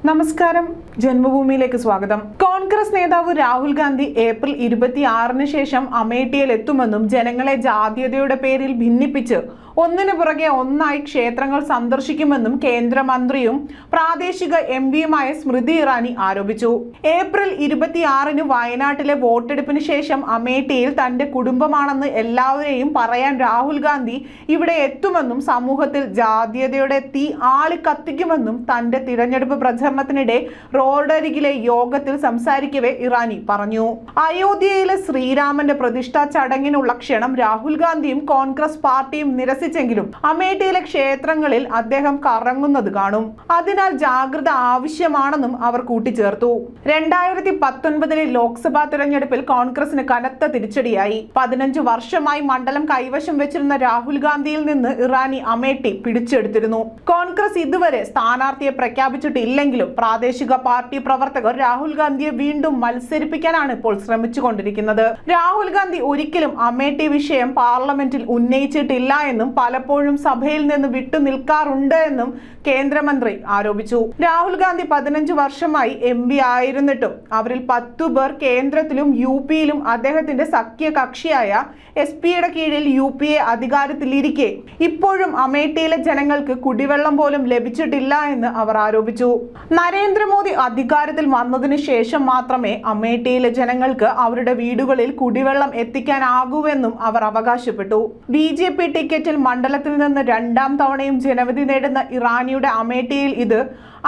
നമസ്കാരം, ജന്മഭൂമിയിലേക്ക് സ്വാഗതം. കോൺഗ്രസ് നേതാവ് രാഹുൽ ഗാന്ധി ഏപ്രിൽ 26-ന് ശേഷം അമേഠിയിൽ എത്തുമെന്നും ജനങ്ങളെ ജാതീയതയുടെ പേരിൽ ഭിന്നിപ്പിച്ച് ഒന്നിനു പുറകെ ഒന്നായി ക്ഷേത്രങ്ങൾ സന്ദർശിക്കുമെന്നും കേന്ദ്രമന്ത്രിയും പ്രാദേശിക എംപിയുമായ സ്മൃതി ഇറാനി ആരോപിച്ചു. ഏപ്രിൽ 26-ന് വയനാട്ടിലെ വോട്ടെടുപ്പിന് ശേഷം അമേഠിയിൽ തന്റെ കുടുംബമാണെന്ന് എല്ലാവരെയും പറയാൻ രാഹുൽ ഗാന്ധി ഇവിടെ എത്തുമെന്നും സമൂഹത്തിൽ ജാതീയതയുടെ തീ ആളി കത്തിക്കുമെന്നും തന്റെ തിരഞ്ഞെടുപ്പ് പ്രചരണത്തിനിടെ റോഡരികിലെ യോഗത്തിൽ സംസാരിക്കവേ ഇറാനി പറഞ്ഞു. അയോധ്യയിലെ ശ്രീരാമന്റെ പ്രതിഷ്ഠാ ചടങ്ങിനുള്ള ക്ഷണം രാഹുൽ ഗാന്ധിയും കോൺഗ്രസ് പാർട്ടിയും നിരസിച്ചെങ്കിലും അമേഠിയിലെ ക്ഷേത്രങ്ങളിൽ അദ്ദേഹം കറങ്ങുന്നത് കാണും. അതിനാൽ ജാഗ്രത ആവശ്യമാണെന്നും അവർ കൂട്ടിച്ചേർത്തു. 2019-ലെ ലോക്സഭാ തിരഞ്ഞെടുപ്പിൽ കോൺഗ്രസിന് കനത്ത തിരിച്ചടിയായി. 15 വർഷമായി മണ്ഡലം കൈവശം വെച്ചിരുന്ന രാഹുൽ ഗാന്ധിയിൽ നിന്ന് ഇറാനി അമേഠി പിടിച്ചെടുത്തിരുന്നു. കോൺഗ്രസ് ഇതുവരെ സ്ഥാനാർത്ഥിയെ പ്രഖ്യാപിച്ചിട്ടില്ലെങ്കിലും പ്രാദേശിക പാർട്ടി പ്രവർത്തകർ രാഹുൽ ഗാന്ധിയെ വീണ്ടും മത്സരിപ്പിക്കാനാണ് ഇപ്പോൾ ശ്രമിച്ചുകൊണ്ടിരിക്കുന്നത്. രാഹുൽ ഗാന്ധി ഒരിക്കലും അമേഠി വിഷയം പാർലമെന്റിൽ ഉന്നയിച്ചിട്ടില്ല എന്നും പലപ്പോഴും സഭയിൽ നിന്ന് വിട്ടുനിൽക്കാറുണ്ട് എന്നും കേന്ദ്രമന്ത്രി ആരോപിച്ചു. രാഹുൽ ഗാന്ധി 15 വർഷമായി എംപി ആയിരുന്നിട്ടും അവരിൽ 10 പേർ കേന്ദ്രത്തിലും യുപിയിലും അദ്ദേഹത്തിന്റെ സഖ്യ കക്ഷിയായ എസ്പിയുടെ കീഴിൽ യുപിഎ അധികാരത്തിലിരിക്കെ ഇപ്പോഴും അമേഠിയിലെ ജനങ്ങൾക്ക് കുടിവെള്ളം പോലും ലഭിച്ചിട്ടില്ല എന്ന് അവർ ആരോപിച്ചു. നരേന്ദ്രമോദി അധികാരത്തിൽ വന്നതിന് ശേഷം മാത്രമേ അമേഠിയിലെ ജനങ്ങൾക്ക് അവരുടെ വീടുകളിൽ കുടിവെള്ളം എത്തിക്കാനാകൂവെന്നും അവർ അവകാശപ്പെട്ടു. ബിജെപി ടിക്കറ്റിൽ മണ്ഡലത്തിൽ നിന്ന് 2ാം തവണയും ജനവിധി നേടുന്ന ഇറാനിയുടെ അമേഠിയിൽ ഇത്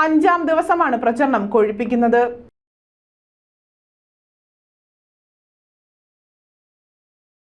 5ാം ദിവസമാണ് പ്രചരണം കൊഴുപ്പിക്കുന്നത്.